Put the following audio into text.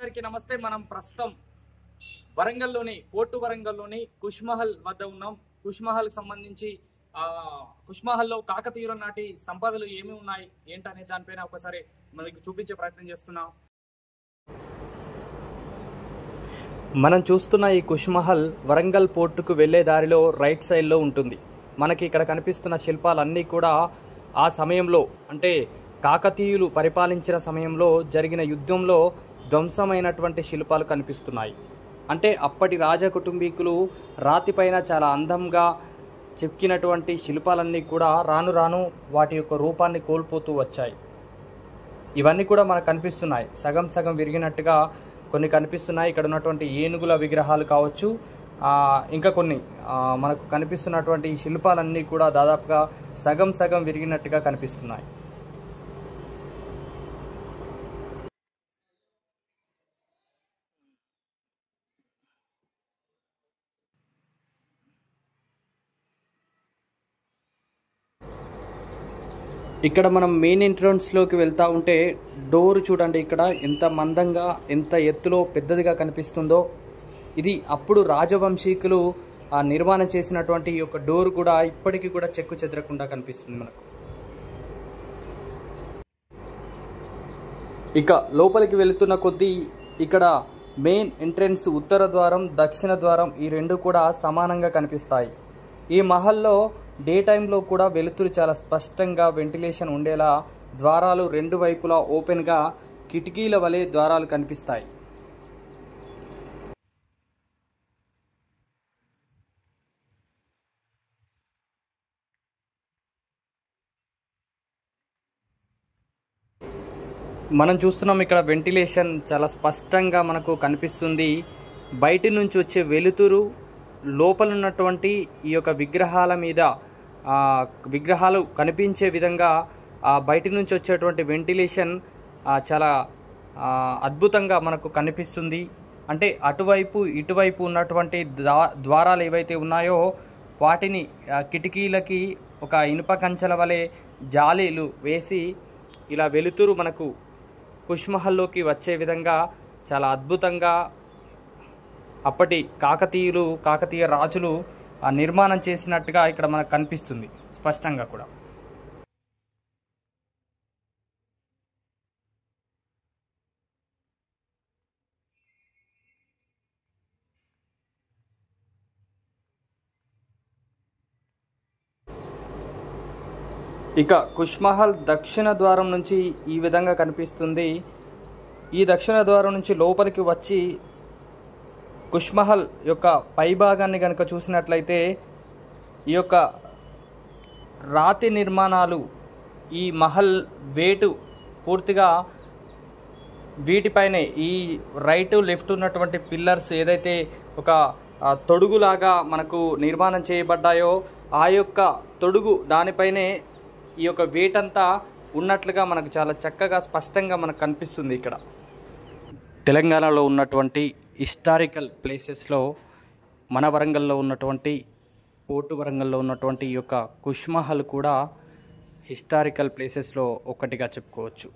అందరికీ నమస్తే. మనం ప్రస్తుతం వరంగల్లోని పోర్టు వరంగల్లోని కుష్మహల్ వద్ద ఉన్నాం. కుష్మహల్కి సంబంధించి కుష్మహల్లో కాకతీయుల నాటి సంపదలు ఏమి ఉన్నాయి ఏంటనే దానిపైన ఒకసారి మనకి చూపించే ప్రయత్నం చేస్తున్నాం. మనం చూస్తున్న ఈ కుష్మహల్ వరంగల్ పోర్టుకు వెళ్లే దారిలో రైట్ సైడ్లో ఉంటుంది. మనకి ఇక్కడ కనిపిస్తున్న శిల్పాలన్నీ కూడా ఆ సమయంలో అంటే కాకతీయులు పరిపాలించిన సమయంలో జరిగిన యుద్ధంలో ధ్వంసమైనటువంటి శిల్పాలు కనిపిస్తున్నాయి. అంటే అప్పటి రాజకుటుంబీకులు రాతిపైన చాలా అందంగా చెక్కినటువంటి శిల్పాలన్నీ కూడా రాను రాను వాటి యొక్క రూపాన్ని కోల్పోతూ వచ్చాయి. ఇవన్నీ కూడా మనకు కనిపిస్తున్నాయి. సగం సగం విరిగినట్టుగా కొన్ని కనిపిస్తున్నాయి. ఇక్కడ ఉన్నటువంటి ఏనుగుల విగ్రహాలు కావచ్చు, ఇంకా కొన్ని మనకు కనిపిస్తున్నటువంటి ఈ శిల్పాలన్నీ కూడా దాదాపుగా సగం సగం విరిగినట్టుగా కనిపిస్తున్నాయి. ఇక్కడ మనం మెయిన్ ఎంట్రన్స్లోకి వెళ్తూ ఉంటే డోర్ చూడండి, ఇక్కడ ఎంత మందంగా ఎంత ఎత్తులో పెద్దదిగా కనిపిస్తుందో. ఇది అప్పుడు రాజవంశీకులు నిర్మాణం చేసినటువంటి ఈ యొక్క డోర్ కూడా ఇప్పటికీ కూడా చెక్కు చెదరకుండా కనిపిస్తుంది మనకు. ఇక లోపలికి వెళుతున్న కొద్దీ ఇక్కడ మెయిన్ ఎంట్రన్స్ ఉత్తర ద్వారం దక్షిణ ద్వారం ఈ రెండు కూడా సమానంగా కనిపిస్తాయి. ఈ మహల్లో డే టైంలో కూడా వెలుతురు చాలా స్పష్టంగా వెంటిలేషన్ ఉండేలా ద్వారాలు రెండు వైపులా ఓపెన్గా కిటికీల వలె ద్వారాలు కనిపిస్తాయి. మనం చూస్తున్నాం ఇక్కడ వెంటిలేషన్ చాలా స్పష్టంగా మనకు కనిపిస్తుంది. బయటి నుంచి వచ్చే వెలుతురు లోపల ఉన్నటువంటి ఈ యొక్క విగ్రహాల మీద విగ్రహాలు కనిపించే విధంగా బయటి నుంచి వచ్చేటువంటి వెంటిలేషన్ చాలా అద్భుతంగా మనకు కనిపిస్తుంది. అంటే అటువైపు ఇటువైపు ఉన్నటువంటి ద్వారాలు ఏవైతే ఉన్నాయో వాటిని కిటికీలకి ఒక ఇనుప కంచెల వలె జాలీలు వేసి ఇలా వెలుతురు మనకు కుష్మహల్లోకి వచ్చే విధంగా చాలా అద్భుతంగా అప్పటి కాకతీయ రాజులు నిర్మాణం చేసినట్టుగా ఇక్కడ మనకు కనిపిస్తుంది స్పష్టంగా కూడా. ఇక కుష్మహల్ దక్షిణ ద్వారం నుంచి ఈ విధంగా కనిపిస్తుంది. ఈ దక్షిణ ద్వారం నుంచి లోపలికి వచ్చి కుష్మహల్ యొక్క పైభాగాన్ని కనుక చూసినట్లయితే ఈ యొక్క రాతి నిర్మాణాలు ఈ మహల్ వేటు పూర్తిగా వీటిపైనే ఈ రైట్ లెఫ్ట్ ఉన్నటువంటి పిల్లర్స్ ఏదైతే ఒక తొడుగులాగా మనకు నిర్మాణం చేయబడ్డాయో ఆ యొక్క తొడుగు దానిపైనే ఈ యొక్క వేటంతా ఉన్నట్లుగా మనకు చాలా చక్కగా స్పష్టంగా మనకు కనిపిస్తుంది. ఇక్కడ తెలంగాణలో ఉన్నటువంటి హిస్టారికల్ ప్లేసెస్లో మన వరంగల్లో ఉన్నటువంటి పోర్టు వరంగల్లో ఉన్నటువంటి ఈ యొక్క కుష్మహల్ కూడా హిస్టారికల్ ప్లేసెస్లో ఒకటిగా చెప్పుకోవచ్చు.